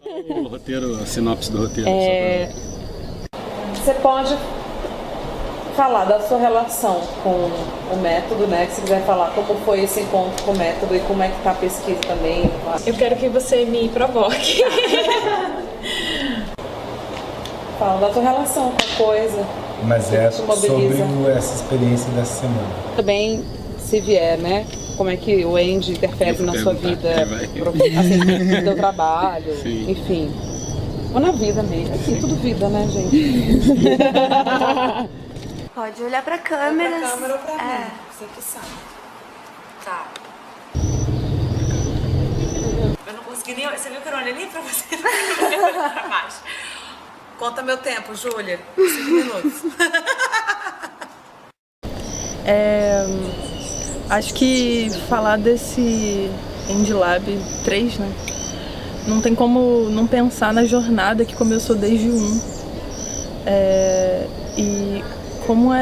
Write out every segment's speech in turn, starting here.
O roteiro, a sinopse do roteiro. Você pode falar da sua relação com o método, né? Se quiser falar como foi esse encontro com o método e como é que tá a pesquisa também. Eu quero que você me provoque. Fala da tua relação com a coisa. Mas é sobre essa experiência dessa semana. Também, se vier, né? Como é que o Andy interfere na sua vida, assim, no teu trabalho, Sim. enfim. Ou na vida mesmo. Assim, tudo vida, né, gente? Pode olhar pra câmera. Pra câmera ou pra mim, você que sabe. Tá. Eu não consegui nem... Você viu que eu não olhei nem pra você? Pra baixo. Conta meu tempo, Júlia. 5 minutos. Acho que falar desse Indie Lab 3, né? Não tem como não pensar na jornada que começou desde o 1. E como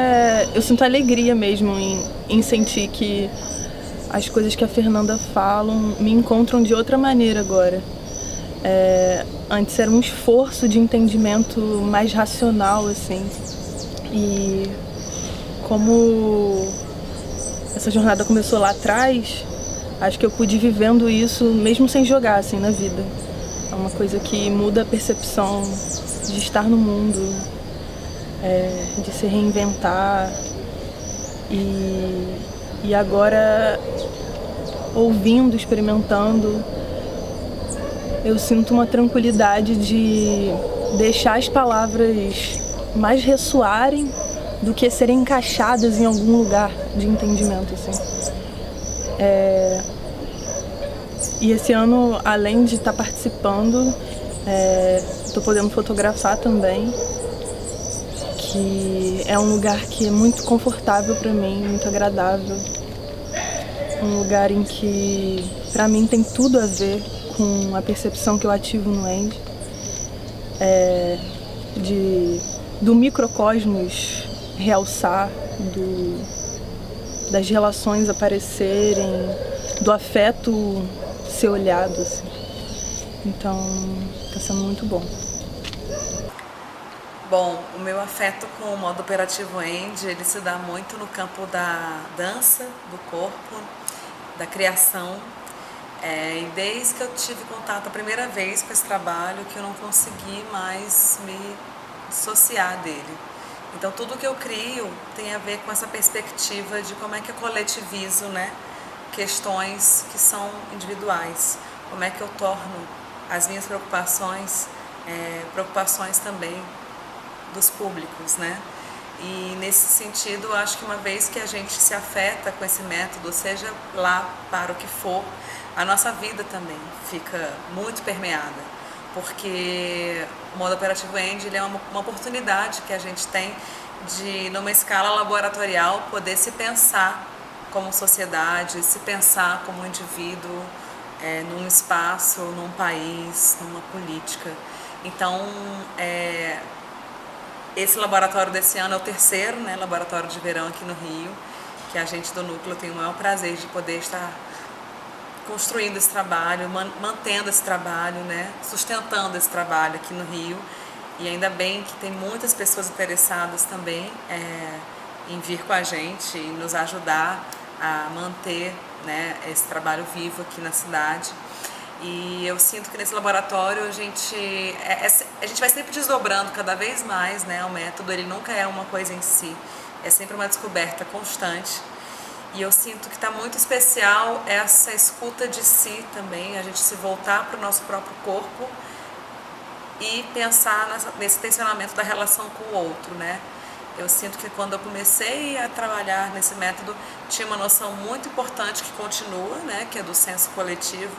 eu sinto alegria mesmo em sentir que as coisas que a Fernanda falam me encontram de outra maneira agora. Antes era um esforço de entendimento mais racional, assim. E como essa jornada começou lá atrás, acho que eu pude ir vivendo isso mesmo sem jogar, assim, na vida. É uma coisa que muda a percepção de estar no mundo, de se reinventar. E agora, ouvindo, experimentando, eu sinto uma tranquilidade de deixar as palavras mais ressoarem do que serem encaixadas em algum lugar de entendimento, assim. E esse ano, além de estar participando, estou podendo fotografar também, que é um lugar que é muito confortável para mim, muito agradável. Um lugar em que, para mim, tem tudo a ver com a percepção que eu ativo no Andy, do microcosmos realçar, das relações aparecerem, do afeto ser olhado, assim. Então, tá sendo muito bom. Bom, o meu afeto com o modo operativo Andy, ele se dá muito no campo da dança, do corpo, da criação. E desde que eu tive contato a primeira vez com esse trabalho, que eu não consegui mais me dissociar dele. Então tudo que eu crio tem a ver com essa perspectiva de como é que eu coletivizo, né, questões que são individuais. Como é que eu torno as minhas preocupações, preocupações também dos públicos, né? E nesse sentido, eu acho que uma vez que a gente se afeta com esse método, seja lá para o que for, a nossa vida também fica muito permeada, porque o modo operativo Andy, ele é uma oportunidade que a gente tem de, numa escala laboratorial, poder se pensar como sociedade, se pensar como indivíduo, num espaço, num país, numa política. Então, esse laboratório desse ano é o terceiro, né, laboratório de verão aqui no Rio, que a gente do Núcleo tem o maior prazer de poder estar construindo esse trabalho, mantendo esse trabalho, né, sustentando esse trabalho aqui no Rio. E ainda bem que tem muitas pessoas interessadas também em vir com a gente e nos ajudar a manter, né, esse trabalho vivo aqui na cidade. E eu sinto que nesse laboratório a gente vai sempre desdobrando cada vez mais, né, o método. Ele nunca é uma coisa em si, é sempre uma descoberta constante. E eu sinto que está muito especial essa escuta de si também, a gente se voltar para o nosso próprio corpo e pensar nesse tensionamento da relação com o outro, né? Eu sinto que quando eu comecei a trabalhar nesse método, tinha uma noção muito importante que continua, né, que é do senso coletivo,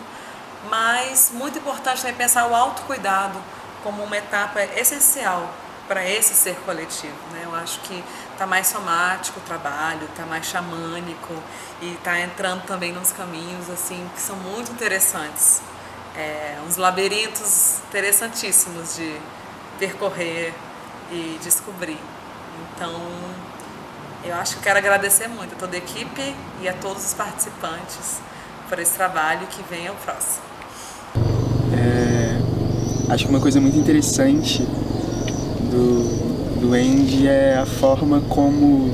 mas muito importante também pensar o autocuidado como uma etapa essencial para esse ser coletivo, né? Eu acho que está mais somático o trabalho, está mais xamânico e está entrando também nos caminhos assim que são muito interessantes, uns labirintos interessantíssimos de percorrer e descobrir. Então, eu acho que eu quero agradecer muito a toda a equipe e a todos os participantes por esse trabalho, que venha o próximo. Acho que uma coisa muito interessante do Andy é a forma como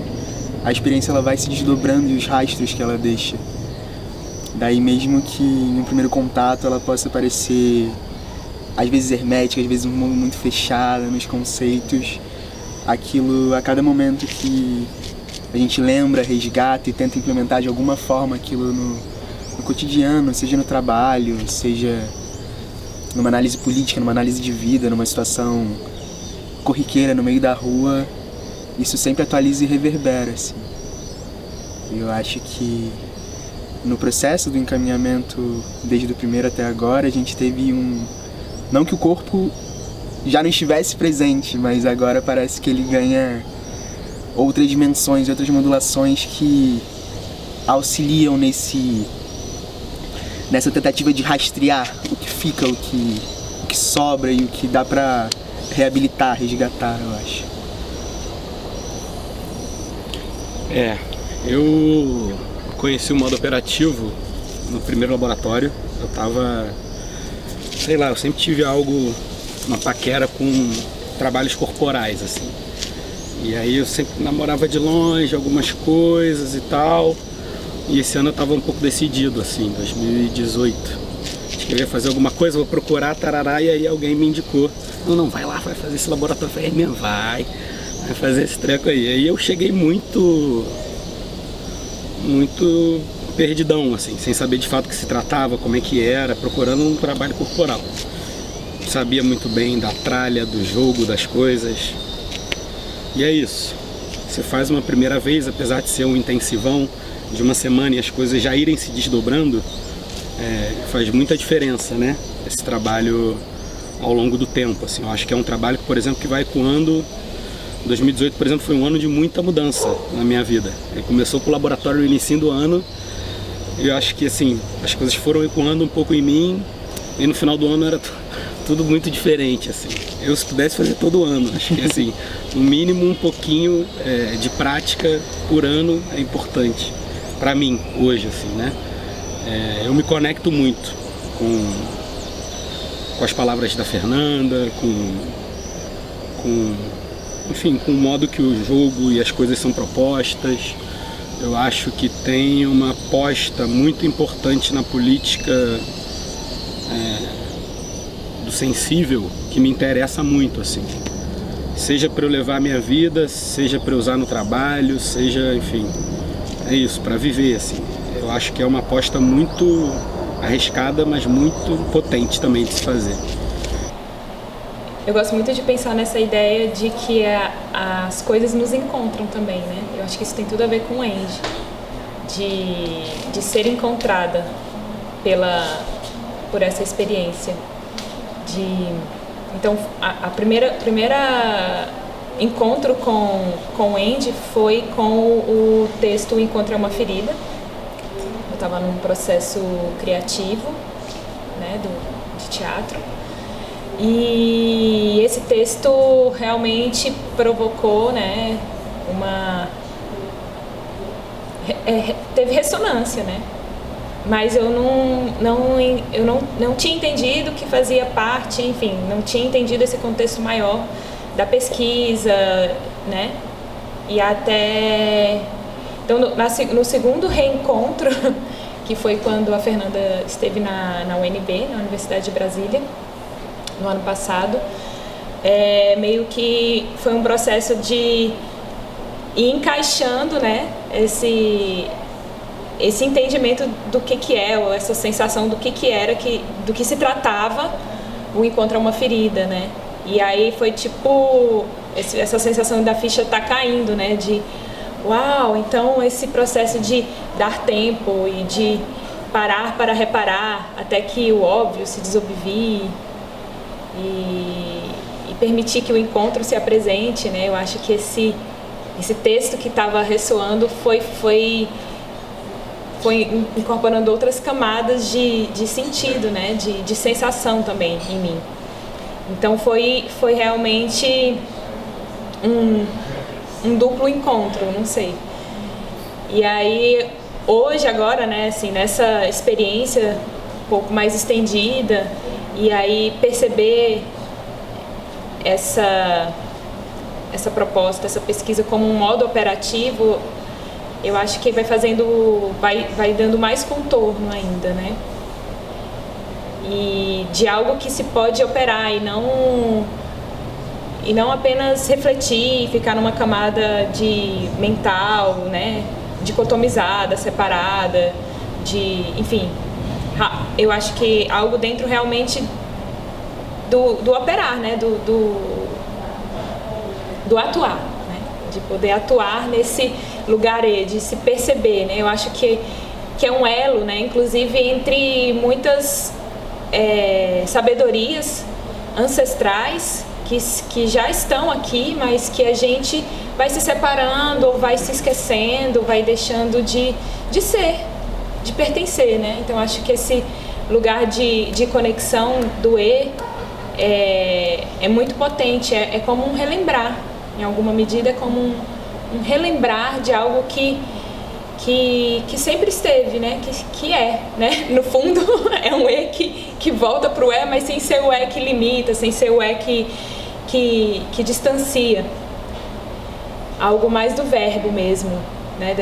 a experiência ela vai se desdobrando e os rastros que ela deixa. Daí mesmo que no primeiro contato ela possa parecer às vezes hermética, às vezes muito fechada nos conceitos, aquilo a cada momento que a gente lembra, resgata e tenta implementar de alguma forma aquilo no cotidiano, seja no trabalho, seja numa análise política, numa análise de vida, numa situação corriqueira no meio da rua, isso sempre atualiza e reverbera, assim. Eu acho que no processo do encaminhamento, desde o primeiro até agora, a gente teve não que o corpo já não estivesse presente, mas agora parece que ele ganha outras dimensões, outras modulações que auxiliam nessa tentativa de rastrear o que fica, o que sobra e o que dá pra reabilitar, resgatar, eu acho. Eu conheci o modo operativo no primeiro laboratório. Eu tava, sei lá, eu sempre tive uma paquera com trabalhos corporais, assim. E aí eu sempre namorava de longe algumas coisas e tal. E esse ano eu tava um pouco decidido, assim, 2018. Acho que eu ia fazer alguma coisa, vou procurar, tarará, e aí alguém me indicou. Não, vai lá, vai fazer esse laboratório. Eu falei, mesmo, vai fazer esse treco aí. Aí eu cheguei muito perdidão, assim, sem saber de fato o que se tratava, como é que era, procurando um trabalho corporal. Sabia muito bem da tralha, do jogo, das coisas. E é isso. Você faz uma primeira vez, apesar de ser um intensivão de uma semana e as coisas já irem se desdobrando, faz muita diferença, né? Esse trabalho ao longo do tempo, assim. Eu acho que é um trabalho que, por exemplo, que vai ecoando. 2018, por exemplo, foi um ano de muita mudança na minha vida. Ele começou com o laboratório no início do ano, e eu acho que, assim, as coisas foram ecoando um pouco em mim, e no final do ano era tudo muito diferente, assim. Eu, se pudesse fazer todo ano, acho que, assim, no mínimo um pouquinho de prática por ano é importante para mim hoje, assim, né? Eu me conecto muito com as palavras da Fernanda, enfim, com o modo que o jogo e as coisas são propostas. Eu acho que tem uma aposta muito importante na política do sensível que me interessa muito, assim. Seja para eu levar a minha vida, seja para eu usar no trabalho, seja, enfim, é isso, para viver, assim. Eu acho que é uma aposta muito arriscada, mas muito potente também de se fazer. Eu gosto muito de pensar nessa ideia de que as coisas nos encontram também, né? Eu acho que isso tem tudo a ver com o Andy, de ser encontrada por essa experiência. Então, a primeira encontro com o Andy foi com o texto O Encontro é uma Ferida. Eu estava num processo criativo, né, de teatro. E esse texto realmente provocou, né, teve ressonância, né? Mas eu não tinha entendido que fazia parte, enfim, não tinha entendido esse contexto maior da pesquisa, né? E até... Então, no segundo reencontro, que foi quando a Fernanda esteve na UNB, na Universidade de Brasília, no ano passado, meio que foi um processo de ir encaixando, né, esse entendimento do que é, ou essa sensação do que era, do que se tratava o Encontro é uma Ferida, né? E aí foi tipo essa sensação da ficha tá caindo, né? De uau, então esse processo de dar tempo e de parar para reparar até que o óbvio se desobvie e permitir que o encontro se apresente, né? Eu acho que esse texto que estava ressoando foi incorporando outras camadas de sentido, né? De sensação também em mim. Então foi realmente um duplo encontro, não sei. E aí hoje agora, né? Assim, nessa experiência um pouco mais estendida E aí perceber essa proposta, essa pesquisa como um modo operativo, eu acho que vai dando mais contorno ainda, né? E de algo que se pode operar e não apenas refletir e ficar numa camada de mental, né? Dicotomizada, separada, enfim, eu acho que algo dentro realmente do operar, né? Do atuar, né? De poder atuar nesse lugar de se perceber, né? Eu acho que é um elo, né? Inclusive entre muitas sabedorias ancestrais que já estão aqui, mas que a gente vai se separando ou vai se esquecendo, vai deixando de ser, de pertencer, né? Então acho que esse lugar de conexão do é muito potente, é como um relembrar, em alguma medida é como um relembrar de algo que sempre esteve, né? Que é, né? No fundo é um que volta pro mas sem ser o que limita, sem ser o que distancia. Algo mais do verbo mesmo, né?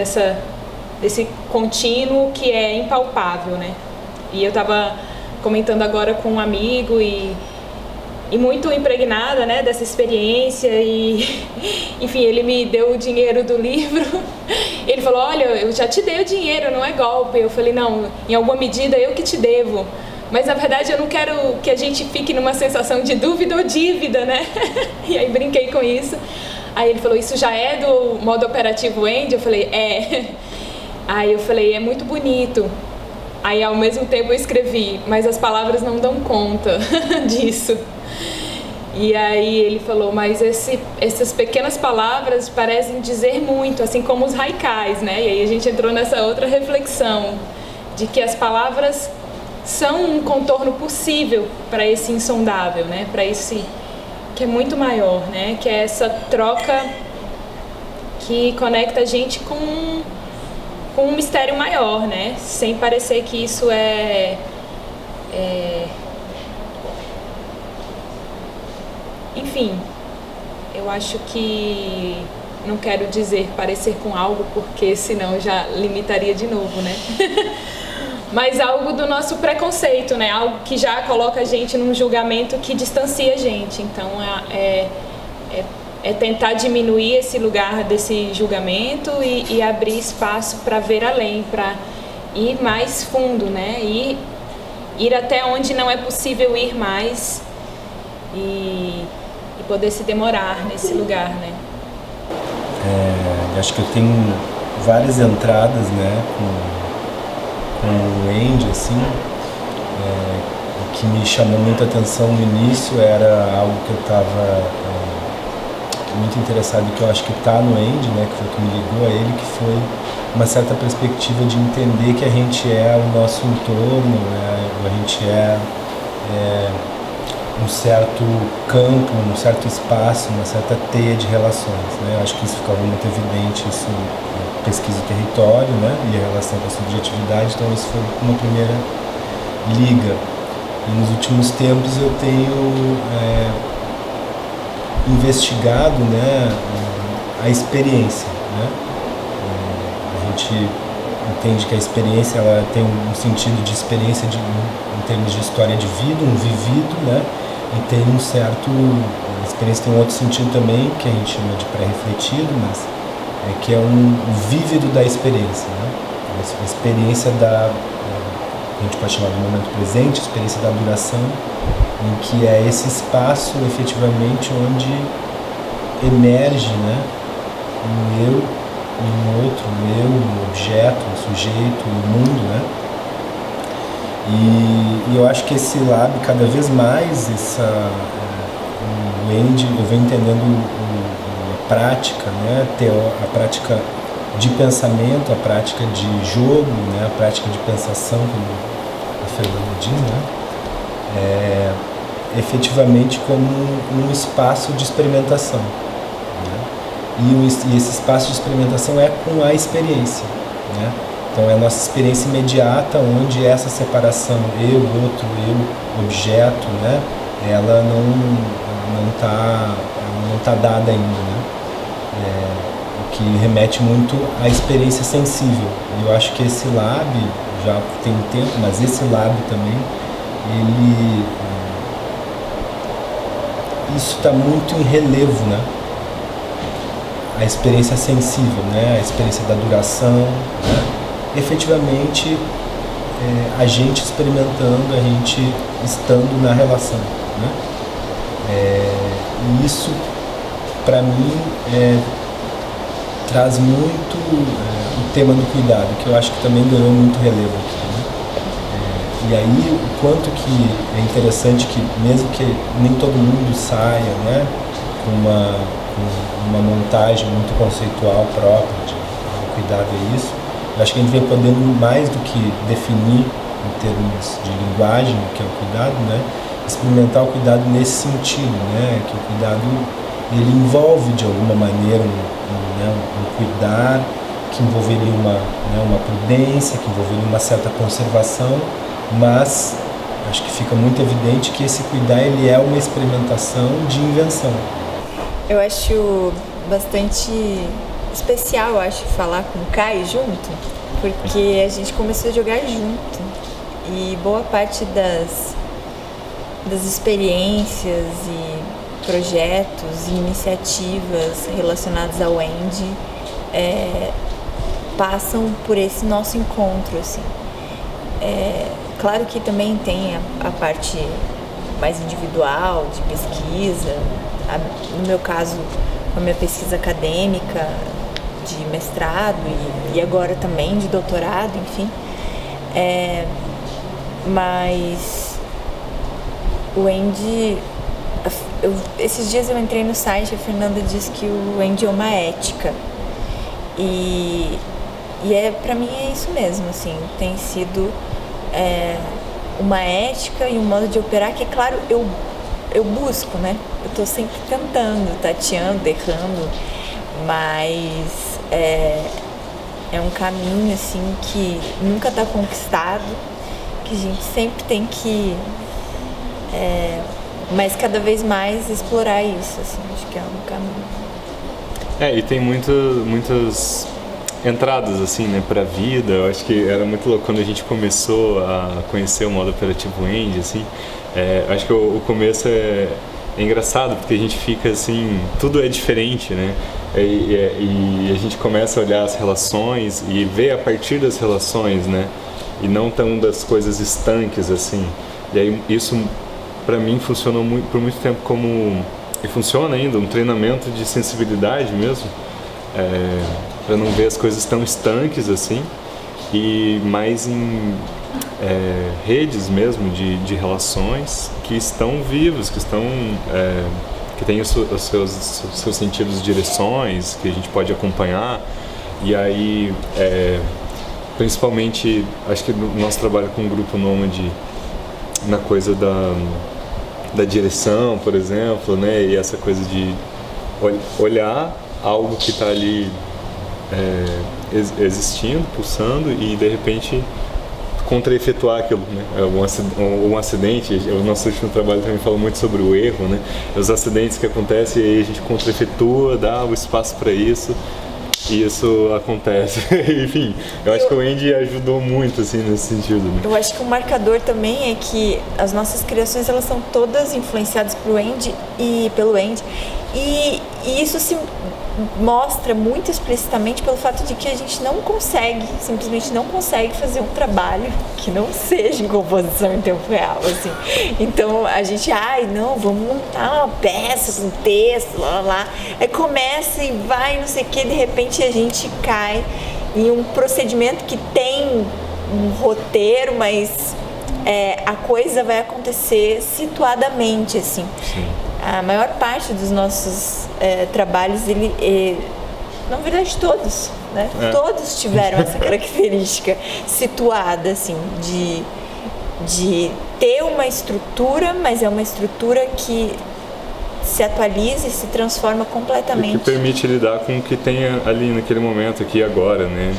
Desse contínuo que é impalpável, né? E eu estava comentando agora com um amigo e muito impregnada, né, dessa experiência e, enfim, ele me deu o dinheiro do livro. Ele falou, olha, eu já te dei o dinheiro, não é golpe. Eu falei, não, em alguma medida eu que te devo. Mas, na verdade, eu não quero que a gente fique numa sensação de dúvida ou dívida, né? E aí brinquei com isso. Aí ele falou, isso já é do modo operativo Andy? Eu falei, é. Aí eu falei, é muito bonito. Aí, ao mesmo tempo, eu escrevi, mas as palavras não dão conta disso. E aí ele falou, mas essas pequenas palavras parecem dizer muito, assim como os haikais, né? E aí a gente entrou nessa outra reflexão de que as palavras são um contorno possível para esse insondável, né? Para esse que é muito maior, né? Que é essa troca que conecta a gente com um mistério maior, né? Sem parecer que isso enfim, eu acho que não quero dizer parecer com algo, porque senão já limitaria de novo, né? Mas algo do nosso preconceito, né? Algo que já coloca a gente num julgamento que distancia a gente. Então, é tentar diminuir esse lugar desse julgamento e abrir espaço para ver além, para ir mais fundo, né? Ir até onde não é possível ir mais e poder se demorar nesse lugar, né? Acho que eu tenho várias entradas, né, com o Andy, assim. O que me chamou muita atenção no início era algo que eu estava muito interessado e que eu acho que está no Andy, né, que foi o que me ligou a ele, que foi uma certa perspectiva de entender que a gente é o nosso entorno, né, a gente é um certo campo, um certo espaço, uma certa teia de relações, né? Eu acho que isso ficava muito evidente, isso pesquisa o território, né? E a relação com a subjetividade, então isso foi uma primeira liga. E nos últimos tempos eu tenho investigado, né, a experiência, né? A gente entende que a experiência ela tem um sentido de experiência em termos de história de vida, um vivido, né? E tem um certo... A experiência tem um outro sentido também, que a gente chama de pré-refletido, mas que é um vívido da experiência, né? A experiência a gente pode chamar de momento presente, a experiência da duração, em que é esse espaço, efetivamente, onde emerge, né, um eu e um outro, um eu, um objeto, um sujeito, um mundo, né? E eu acho que esse lab, cada vez mais, o Andy, eu venho entendendo a prática, né? A prática de pensamento, a prática de jogo, né? A prática de pensação, como a Fernanda diz, né? Efetivamente como um espaço de experimentação, né? E esse espaço de experimentação é com a experiência, né? Então é a nossa experiência imediata, onde essa separação eu, outro, eu, objeto, né, ela não tá dada ainda, né? O que remete muito à experiência sensível. Eu acho que esse lab, já tem um tempo, mas esse lab também, isso está muito em relevo, né? A experiência sensível, né? A experiência da duração, né? Efetivamente, a gente experimentando, a gente estando na relação, né? E isso, para mim, traz muito o tema do cuidado, que eu acho que também ganhou muito relevo aqui, né? E aí, o quanto que é interessante que, mesmo que nem todo mundo saia, né, com uma montagem muito conceitual própria de cuidado é isso, eu acho que a gente vem podendo, mais do que definir em termos de linguagem o que é o cuidado, né, experimentar o cuidado nesse sentido, né, que o cuidado ele envolve de alguma maneira um cuidar que envolveria uma prudência, que envolveria uma certa conservação, mas acho que fica muito evidente que esse cuidar ele é uma experimentação de invenção. Eu acho bastante especial, eu acho, falar com o Kai junto, porque a gente começou a jogar junto e boa parte das experiências e projetos e iniciativas relacionadas ao Endy passam por esse nosso encontro, assim. Claro que também tem a parte mais individual, de pesquisa, no meu caso, a minha pesquisa acadêmica, de mestrado e agora também de doutorado, enfim. Mas o Endy, esses dias eu entrei no site, a Fernanda disse que o Endy é uma ética. E pra mim é isso mesmo, assim, tem sido uma ética e um modo de operar que, claro, eu busco, né? Eu tô sempre tentando, tateando, errando, mas é um caminho, assim, que nunca tá conquistado, que a gente sempre tem que, mas cada vez mais explorar isso, assim, acho que é um caminho. E tem muitas entradas, assim, né, pra vida. Eu acho que era muito louco quando a gente começou a conhecer o modo operativo Endy, assim. Acho que o começo é engraçado, porque a gente fica assim, tudo é diferente, né? E a gente começa a olhar as relações e ver a partir das relações, né? E não tão das coisas estanques, assim. E aí isso, pra mim, funcionou por muito tempo como... E funciona ainda, um treinamento de sensibilidade mesmo, para não ver as coisas tão estanques assim, e mais em redes mesmo de relações que estão vivos, que estão que têm os seus sentidos, direções que a gente pode acompanhar. E aí principalmente acho que o nosso trabalho com o Grupo Nômade na coisa da direção, por exemplo, né, e essa coisa de olhar algo que está ali existindo, pulsando, e de repente contra-efetuar aquilo, né? Um acidente, o nosso último trabalho também fala muito sobre o erro, né? Os acidentes que acontecem, e aí a gente contra-efetua, dá o espaço para isso, e isso acontece. Enfim, eu acho que o Endy ajudou muito, assim, nesse sentido, né? Eu acho que um marcador também é que as nossas criações, elas são todas influenciadas pelo Endy, e isso se mostra muito explicitamente pelo fato de que a gente simplesmente não consegue fazer um trabalho que não seja em composição em tempo real, assim. Então a gente, vamos montar uma peça com texto, lá. Aí começa e vai, não sei o que, de repente a gente cai em um procedimento que tem um roteiro, mas a coisa vai acontecer situadamente, assim. Sim. A maior parte dos nossos trabalhos, na verdade todos, né? Todos tiveram essa característica situada, assim, de ter uma estrutura, mas é uma estrutura que se atualiza e se transforma completamente. O que permite lidar com o que tem ali naquele momento, aqui e agora, né?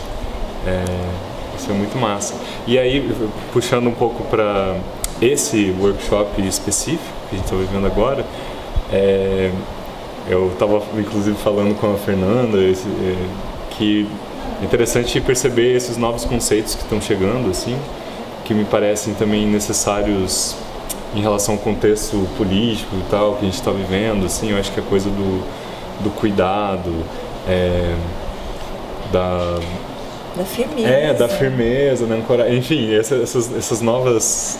Isso é muito massa. E aí, puxando um pouco para esse workshop específico que a gente está vivendo agora, eu estava inclusive falando com a Fernanda que é interessante perceber esses novos conceitos que estão chegando, assim, que me parecem também necessários em relação ao contexto político e tal que a gente está vivendo, assim. Eu acho que a coisa do cuidado, da firmeza. Da firmeza, né? Enfim, essas novas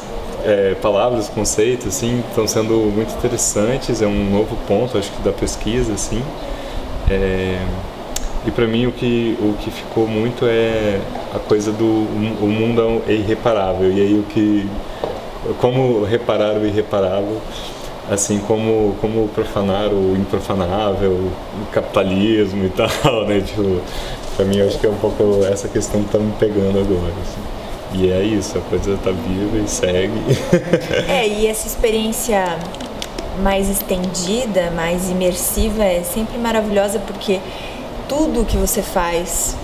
palavras, conceitos, assim, estão sendo muito interessantes. É um novo ponto, acho que, da pesquisa, assim. E para mim o que ficou muito é a coisa do o mundo é irreparável. E aí como reparar o irreparável, assim como profanar o improfanável, o capitalismo e tal, né? Tipo, pra mim, eu acho que é um pouco essa questão que tá me pegando agora, assim. E é isso, a coisa tá viva e segue. E essa experiência mais estendida, mais imersiva é sempre maravilhosa, porque tudo que você faz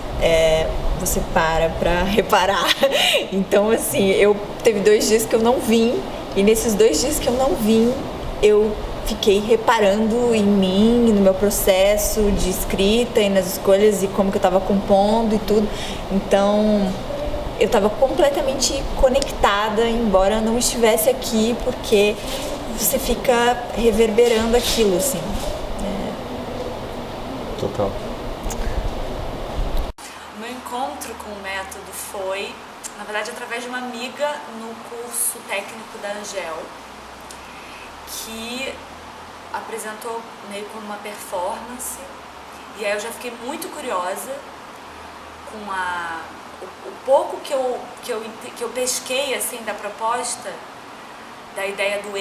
você para reparar. Então, assim, teve 2 dias que eu não vim, e nesses 2 dias que eu não vim, eu fiquei reparando em mim, no meu processo de escrita e nas escolhas e como que eu estava compondo e tudo. Então, eu estava completamente conectada, embora eu não estivesse aqui, porque você fica reverberando aquilo, assim. Total. O meu encontro com o método foi, na verdade, através de uma amiga no curso técnico da Angel, que apresentou meio como uma performance, e aí eu já fiquei muito curiosa com o pouco que eu pesquei, assim, da proposta, da ideia do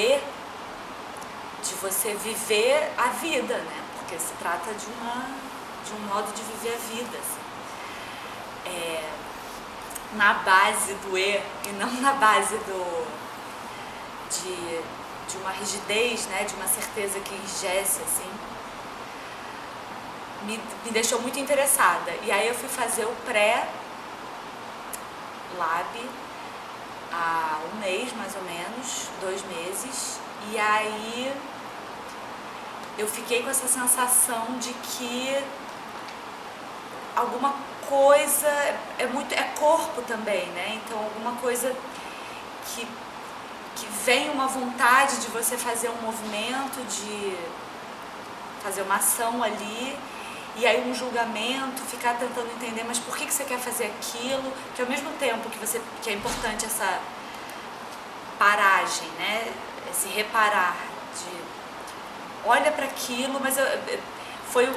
de você viver a vida, né? Porque se trata de um modo de viver a vida, assim. Na base do e não na base de uma rigidez, né, de uma certeza que enrijece, assim, me deixou muito interessada. E aí eu fui fazer o pré-lab há 1 mês, mais ou menos, 2 meses, e aí eu fiquei com essa sensação de que alguma coisa é corpo também, né? Então alguma coisa que vem uma vontade de você fazer um movimento, de fazer uma ação ali, e aí um julgamento, ficar tentando entender, mas por que você quer fazer aquilo? Que ao mesmo tempo que é importante essa paragem, né? Esse reparar, de olha para aquilo, mas foi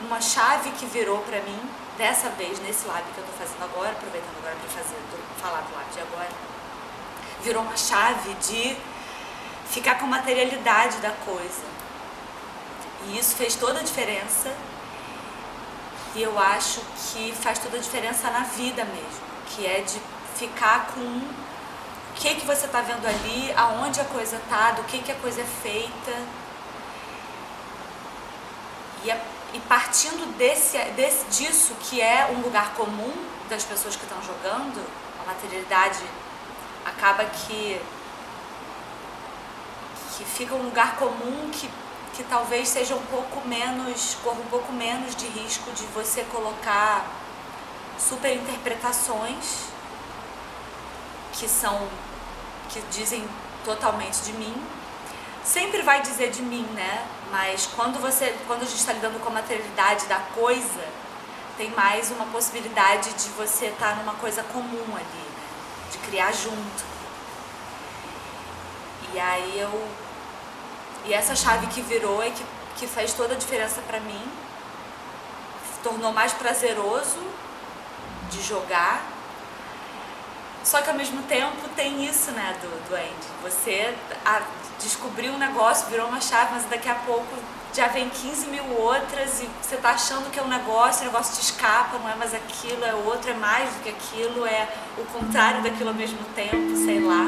uma chave que virou para mim, dessa vez, nesse lab que eu tô fazendo agora, aproveitando agora para falar do lab de agora, virou uma chave de ficar com a materialidade da coisa. E isso fez toda a diferença, e eu acho que faz toda a diferença na vida mesmo, que é de ficar com o que você tá vendo ali, aonde a coisa tá, do que a coisa é feita. E partindo disso, que é um lugar comum das pessoas que estão jogando, a materialidade acaba que fica um lugar comum que talvez seja corra um pouco menos de risco de você colocar superinterpretações que dizem totalmente de mim. Sempre vai dizer de mim, né? Mas quando a gente está lidando com a materialidade da coisa, tem mais uma possibilidade de você estar numa coisa comum ali, né? De criar junto. E aí e essa chave que virou que fez toda a diferença pra mim, tornou mais prazeroso de jogar. Só que ao mesmo tempo tem isso, né, do Andy. Você descobriu um negócio, virou uma chave, mas daqui a pouco já vem 15 mil outras e você tá achando que é um negócio, o negócio te escapa, não é mais aquilo, é outro, é mais do que aquilo, é o contrário daquilo ao mesmo tempo, sei lá.